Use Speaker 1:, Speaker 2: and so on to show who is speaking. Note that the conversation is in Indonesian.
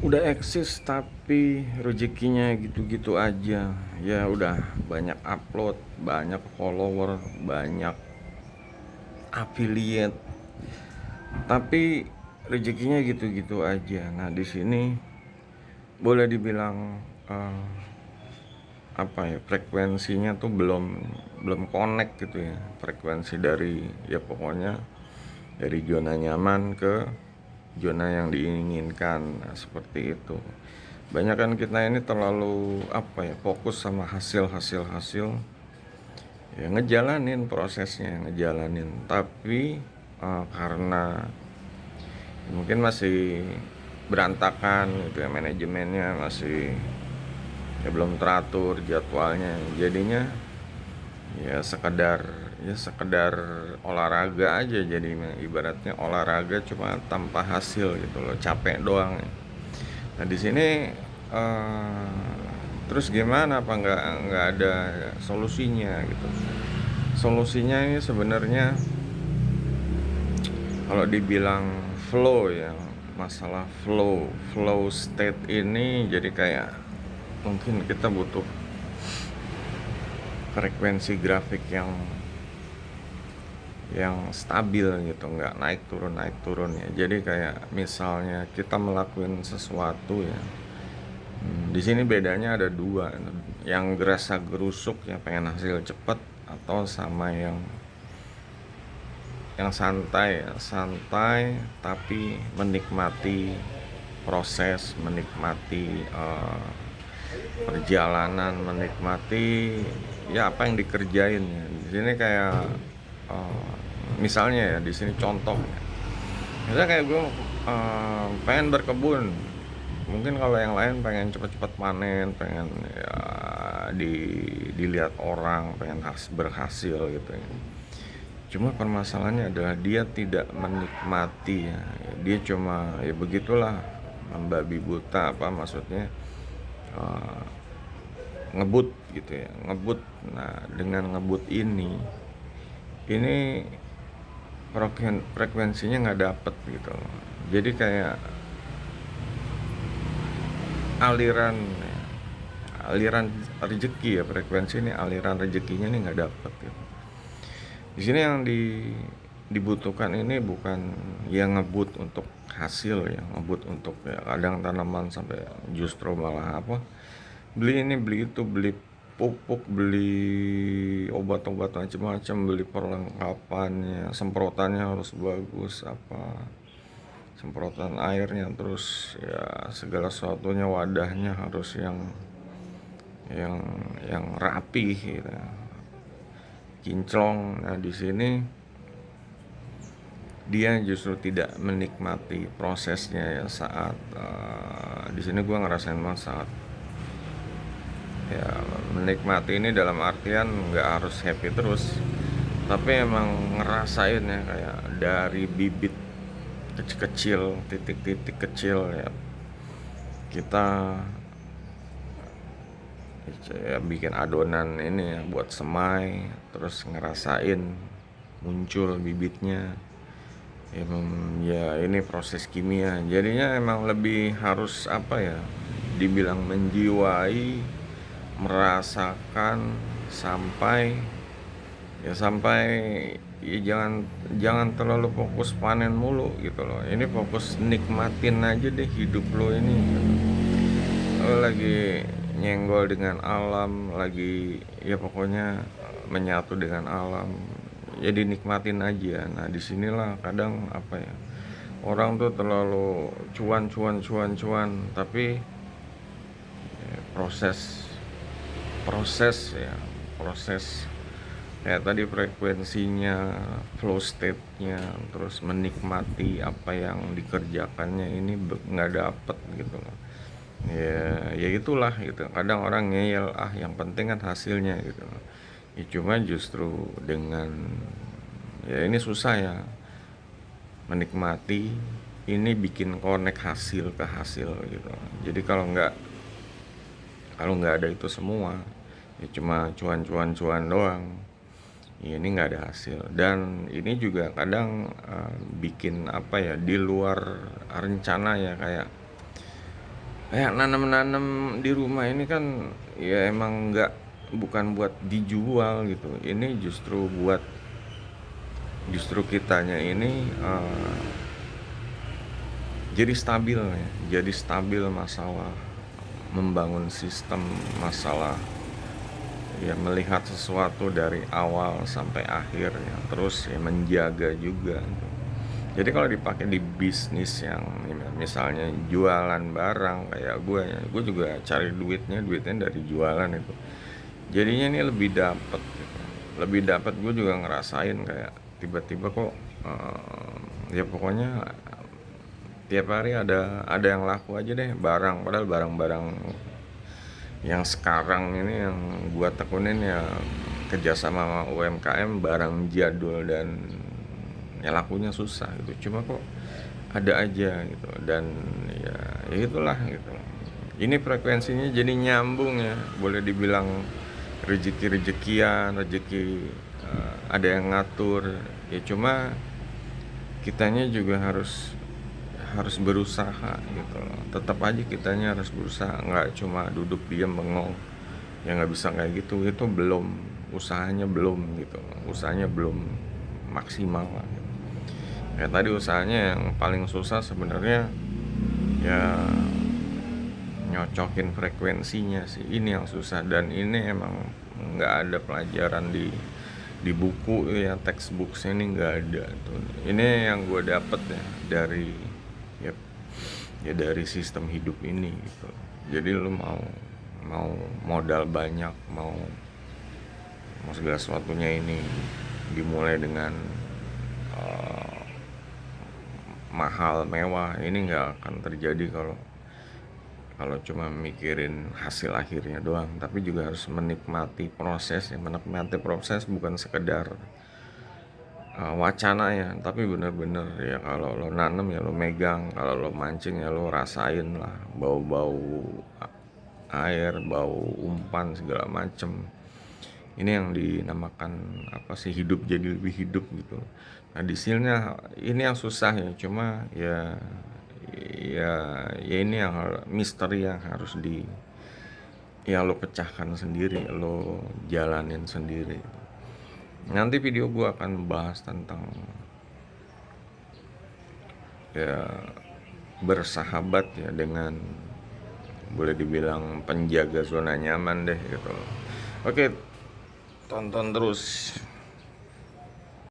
Speaker 1: udah eksis tapi rezekinya gitu-gitu aja. Ya udah banyak upload, banyak follower, banyak affiliate, tapi rezekinya gitu-gitu aja. Nah, di sini boleh dibilang eh, apa ya, frekuensinya tuh belum belum connect gitu ya. Frekuensi dari, ya pokoknya dari zona nyaman ke zona yang diinginkan. Nah, seperti itu. Banyak kan kita ini terlalu apa ya, fokus sama hasil ya, ngejalanin prosesnya, ngejalanin, tapi karena mungkin masih berantakan gitu ya, manajemennya masih ya belum teratur jadwalnya, jadinya ya sekedar olahraga aja, jadi ibaratnya olahraga cuma tanpa hasil gitu loh, capek doang. Nah, di sini terus gimana, apa nggak ada solusinya gitu. Solusinya ini sebenarnya kalau dibilang flow ya, masalah flow state ini, jadi kayak mungkin kita butuh frekuensi grafik yang stabil gitu, nggak naik turun ya. Jadi kayak misalnya kita melakukan sesuatu ya, di sini bedanya ada dua, yang gerasa gerusuk yang pengen hasil cepet, atau sama yang santai, santai tapi menikmati proses, menikmati perjalanan, menikmati ya apa yang dikerjain ya. Di sini kayak uh, misalnya ya, di sini contoh ya. Misalnya kayak gue pengen berkebun. Mungkin kalau yang lain pengen cepet-cepet panen, pengen ya dilihat orang, pengen berhasil gitu ya. Cuma permasalahannya adalah dia tidak menikmati ya. Dia cuma ya begitulah, membabi buta, apa maksudnya, uh, ngebut gitu ya, ngebut. Nah, dengan ngebut ini frekuensinya nggak dapet gitu loh. Jadi kayak aliran aliran rezeki ya, frekuensi ini aliran rezekinya ini nggak dapet gitu. Di sini yang dibutuhkan ini bukan yang ngebut untuk hasil ya, ngebut untuk ya kadang tanaman sampai justru malah apa, beli ini beli itu, beli pupuk, beli obat-obat macam-macam, beli perlengkapannya, semprotannya harus bagus, apa semprotan airnya, terus ya segala sesuatunya, wadahnya harus yang yang rapi gitu, kinclong. Nah, di sini dia justru tidak menikmati prosesnya ya, saat di sini gue ngerasain banget saat ya, menikmati ini dalam artian nggak harus happy terus, tapi emang ngerasain ya, kayak dari bibit kecil-kecil, titik-titik kecil ya, kita ya bikin adonan ini ya buat semai, terus ngerasain muncul bibitnya. Ya ini proses kimia, jadinya emang lebih harus apa ya, dibilang menjiwai, merasakan, sampai ya jangan jangan terlalu fokus panen mulu gitu loh. Ini fokus nikmatin aja deh hidup lo ini gitu. Lo lagi nyenggol dengan alam, lagi ya pokoknya menyatu dengan alam, ya dinikmatin aja. Nah, disinilah kadang apa ya, orang tuh terlalu cuan, tapi ya, proses ya, proses kayak tadi, frekuensinya, flow state-nya, terus menikmati apa yang dikerjakannya ini nggak dapet gitu loh. Ya itulah gitu, kadang orang ngeyel, yang penting kan hasilnya gitu loh. Ya cuma justru dengan ya ini susah ya menikmati, ini bikin connect hasil ke hasil gitu. Jadi kalau nggak ada itu semua, ya cuma cuan doang, ya ini nggak ada hasil. Dan ini juga kadang bikin apa ya, di luar rencana ya, kayak Kayak nanam-nanam di rumah ini kan ya emang nggak, bukan buat dijual gitu. Ini justru kitanya ini jadi stabil ya, jadi stabil masalah membangun sistem, masalah ya melihat sesuatu dari awal sampai akhir ya, terus ya menjaga juga gitu. Jadi kalau dipakai di bisnis yang misalnya jualan barang kayak gue ya, gue juga cari duitnya dari jualan itu. Jadinya ini lebih dapat gitu. Lebih dapat, gue juga ngerasain kayak tiba-tiba kok ya pokoknya tiap hari ada yang laku aja deh barang, padahal barang-barang yang sekarang ini yang gua tekunin ya kerjasama sama UMKM barang jadul dan ya lakunya susah gitu, cuma kok ada aja gitu. Dan ya itulah gitu, ini frekuensinya jadi nyambung ya, boleh dibilang rezeki-rezekian, rezeki ada yang ngatur ya, cuma kitanya juga harus berusaha gitu loh. Tetap aja kitanya harus berusaha, nggak cuma duduk diam bengong. Ya nggak bisa kayak gitu, itu belum, usahanya belum gitu, usahanya belum maksimal lah gitu. Kayak tadi usahanya yang paling susah sebenarnya ya nyocokin frekuensinya sih, ini yang susah. Dan ini emang nggak ada pelajaran di buku ya, textbooks ini nggak ada tuh. Ini yang gue dapet ya dari ya, ya dari sistem hidup ini gitu. Jadi lu mau modal banyak, mau segala sesuatunya ini dimulai dengan uh, mahal mewah, ini nggak akan terjadi kalau kalau cuma mikirin hasil akhirnya doang. Tapi juga harus menikmati proses ya, menikmati proses bukan sekedar wacana ya, tapi bener-bener ya kalau lo nanam ya lo megang, kalau lo mancing ya lo rasain lah bau-bau air, bau umpan segala macem. Ini yang dinamakan apa sih, hidup jadi lebih hidup gitu. Nah di sini ini yang susah ya, cuma ya ya ini yang misteri yang harus ya lo pecahkan sendiri, lo jalanin sendiri. Nanti video gue akan bahas tentang ya bersahabat ya dengan, boleh dibilang penjaga zona nyaman deh gitu. Oke, tonton terus.